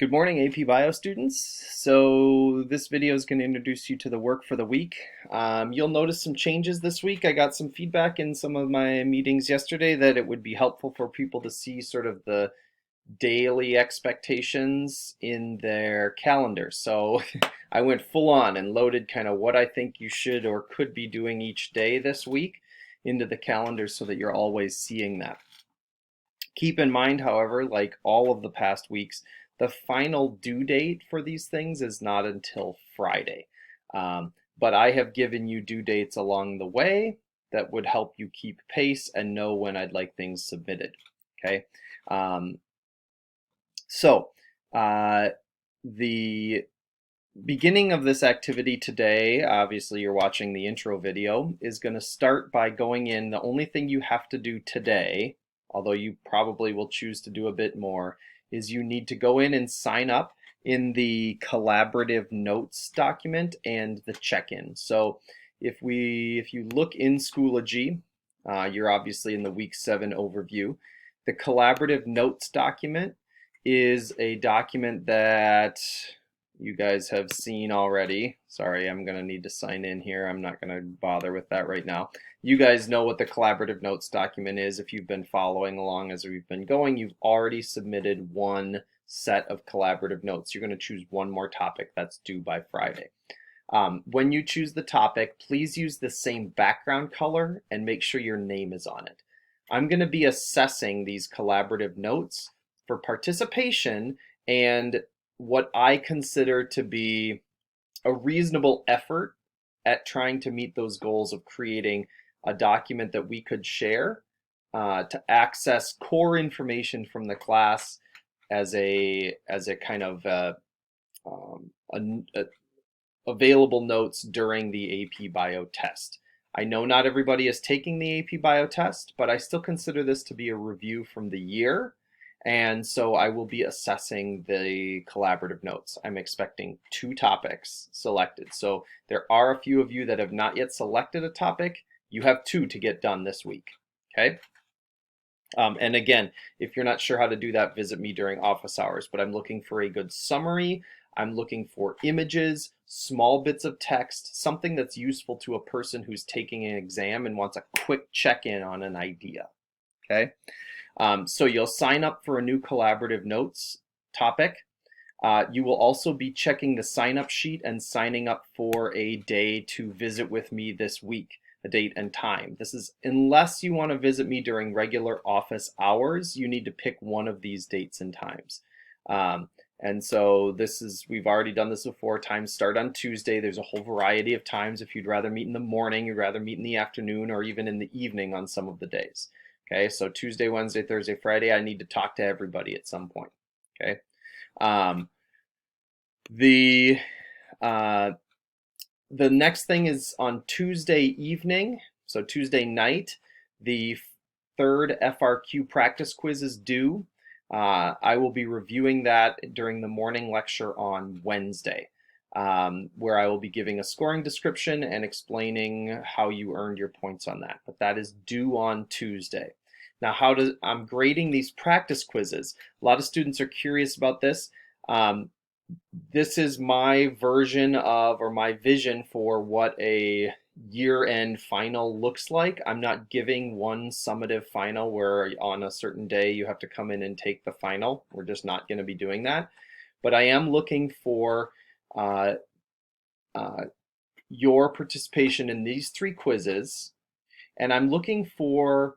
Good morning, AP Bio students. So this video is going to introduce you to the work for the week. You'll notice some changes this week. I got some feedback in some of my meetings yesterday that it would be helpful for people to see sort of the daily expectations in their calendar. So I went full on and loaded kind of what I think you should or could be doing each day this week into the calendar so that you're always seeing that. Keep in mind, however, like all of the past weeks, the final due date for these things is not until Friday. But I have given you due dates along the way that would help you keep pace and know when I'd like things submitted. Okay. Um, so the beginning of this activity today, obviously you're watching the intro video, is going to start by going in. The only thing you have to do today, although you probably will choose to do a bit more, is you need to go in and sign up in the collaborative notes document and the check-in. So if you look in Schoology, you're obviously in the week 7 overview. The collaborative notes document is a document that you guys have seen already. Sorry, I'm going to need to sign in here. I'm not going to bother with that right now. You guys know what the collaborative notes document is. If you've been following along as we've been going, you've already submitted one set of collaborative notes. You're going to choose one more topic that's due by Friday. When you choose the topic, please use the same background color and make sure your name is on it. I'm going to be assessing these collaborative notes for participation and what I consider to be a reasonable effort at trying to meet those goals of creating a document that we could share to access core information from the class as a kind of available notes during the AP Bio test. I know not everybody is taking the AP Bio test, but I still consider this to be a review from the year. And so I will be assessing the collaborative notes. I'm expecting 2 topics selected. So there are a few of you that have not yet selected a topic. You have 2 to get done this week, okay? And again, if you're not sure how to do that, visit me during office hours. But I'm looking for a good summary. I'm looking for images, small bits of text, something that's useful to a person who's taking an exam and wants a quick check-in on an idea, okay? So you'll sign up for a new collaborative notes topic. You will also be checking the sign-up sheet and signing up for a day to visit with me this week, a date and time. This is unless you want to visit me during regular office hours, you need to pick one of these dates and times. And so we've already done this before. Times start on Tuesday. There's a whole variety of times. If you'd rather meet in the morning, you'd rather meet in the afternoon, or even in the evening on some of the days. Okay, so Tuesday, Wednesday, Thursday, Friday, I need to talk to everybody at some point. Okay. The next thing is on Tuesday evening, so Tuesday night, the 3rd FRQ practice quiz is due. I will be reviewing that during the morning lecture on Wednesday, where I will be giving a scoring description and explaining how you earned your points on that. But that is due on Tuesday. Now, I'm grading these practice quizzes. A lot of students are curious about this. This is my version of, or my vision for what a year-end final looks like. I'm not giving one summative final where on a certain day you have to come in and take the final. We're just not going to be doing that. But I am looking for your participation in these 3 quizzes, and I'm looking for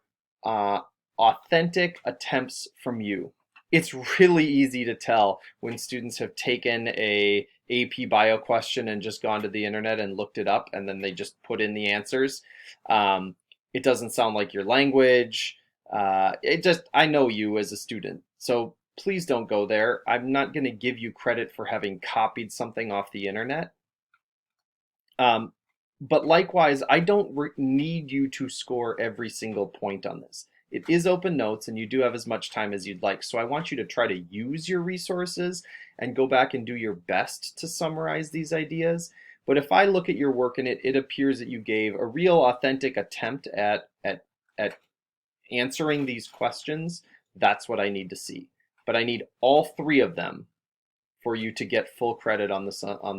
authentic attempts from you. It's really easy to tell when students have taken a AP Bio question and just gone to the internet and looked it up and then they just put in the answers. It doesn't sound like your language. I know you as a student, so please don't go there. I'm not going to give you credit for having copied something off the internet. But likewise, I don't need you to score every single point on this. It is open notes and you do have as much time as you'd like. So I want you to try to use your resources and go back and do your best to summarize these ideas. But if I look at your work and it appears that you gave a real authentic attempt at answering these questions, that's what I need to see. But I need all 3 of them for you to get full credit on the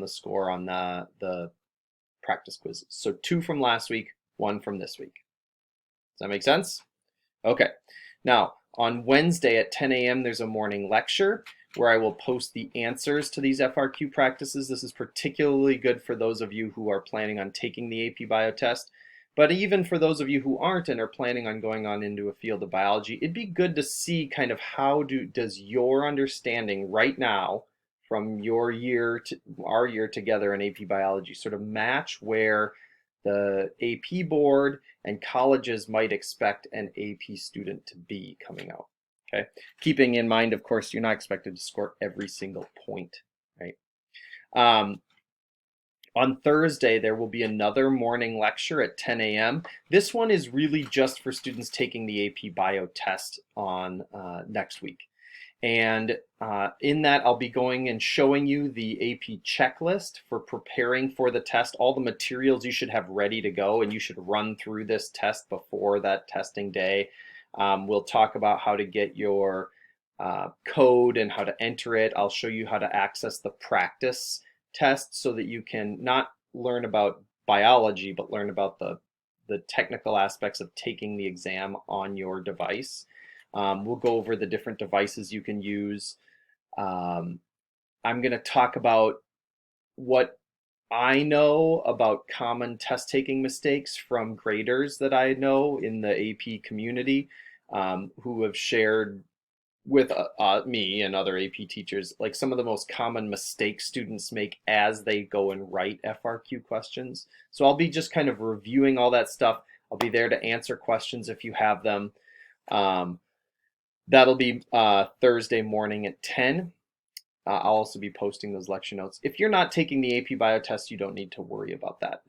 score on the practice quizzes. So 2 from last week, 1 from this week. Does that make sense? Okay. Now, on Wednesday at 10 a.m., there's a morning lecture where I will post the answers to these FRQ practices. This is particularly good for those of you who are planning on taking the AP Bio test. But even for those of you who aren't and are planning on going on into a field of biology, it'd be good to see kind of how does your understanding right now from your year to our year together in AP Biology sort of match where the AP board and colleges might expect an AP student to be coming out. Okay, keeping in mind, of course, you're not expected to score every single point, right? On Thursday, there will be another morning lecture at 10 a.m. This one is really just for students taking the AP Bio test on next week. And in that, I'll be going and showing you the AP checklist for preparing for the test, all the materials you should have ready to go, and you should run through this test before that testing day. We'll talk about how to get your code and how to enter it. I'll show you how to access the practice test so that you can not learn about biology, but learn about the technical aspects of taking the exam on your device. We'll go over the different devices you can use. I'm going to talk about what I know about common test taking mistakes from graders that I know in the AP community who have shared with me and other AP teachers, like some of the most common mistakes students make as they go and write FRQ questions. So I'll be just kind of reviewing all that stuff. I'll be there to answer questions if you have them. That'll be Thursday morning at 10. I'll also be posting those lecture notes. If you're not taking the AP Bio test, you don't need to worry about that.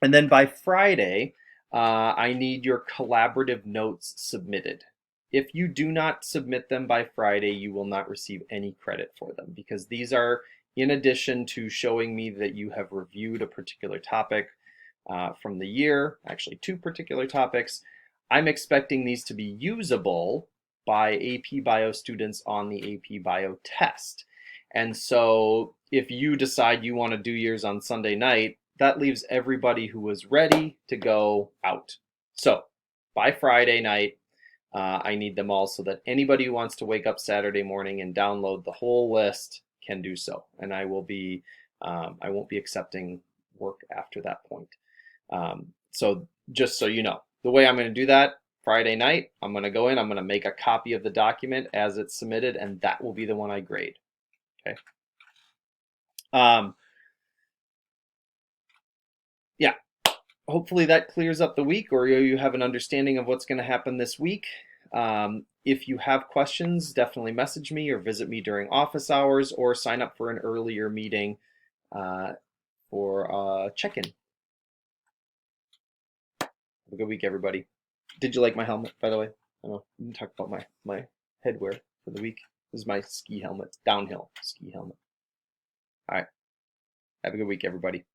And then by Friday, I need your collaborative notes submitted. If you do not submit them by Friday, you will not receive any credit for them because these are in addition to showing me that you have reviewed a particular topic from the year, actually 2 particular topics. I'm expecting these to be usable by AP Bio students on the AP Bio test. And so if you decide you want to do yours on Sunday night, that leaves everybody who was ready to go out. So by Friday night, I need them all so that anybody who wants to wake up Saturday morning and download the whole list can do so. And I won't be accepting work after that point. So just so you know, the way I'm going to do that, Friday night, I'm going to go in, I'm going to make a copy of the document as it's submitted, and that will be the one I grade. Okay. Yeah. Hopefully that clears up the week, or you have an understanding of what's going to happen this week. If you have questions, definitely message me or visit me during office hours or sign up for an earlier meeting for check-in. Have a good week, everybody. Did you like my helmet, by the way? I know we didn't talk about my headwear for the week. This is my ski helmet, downhill ski helmet. All right. Have a good week, everybody.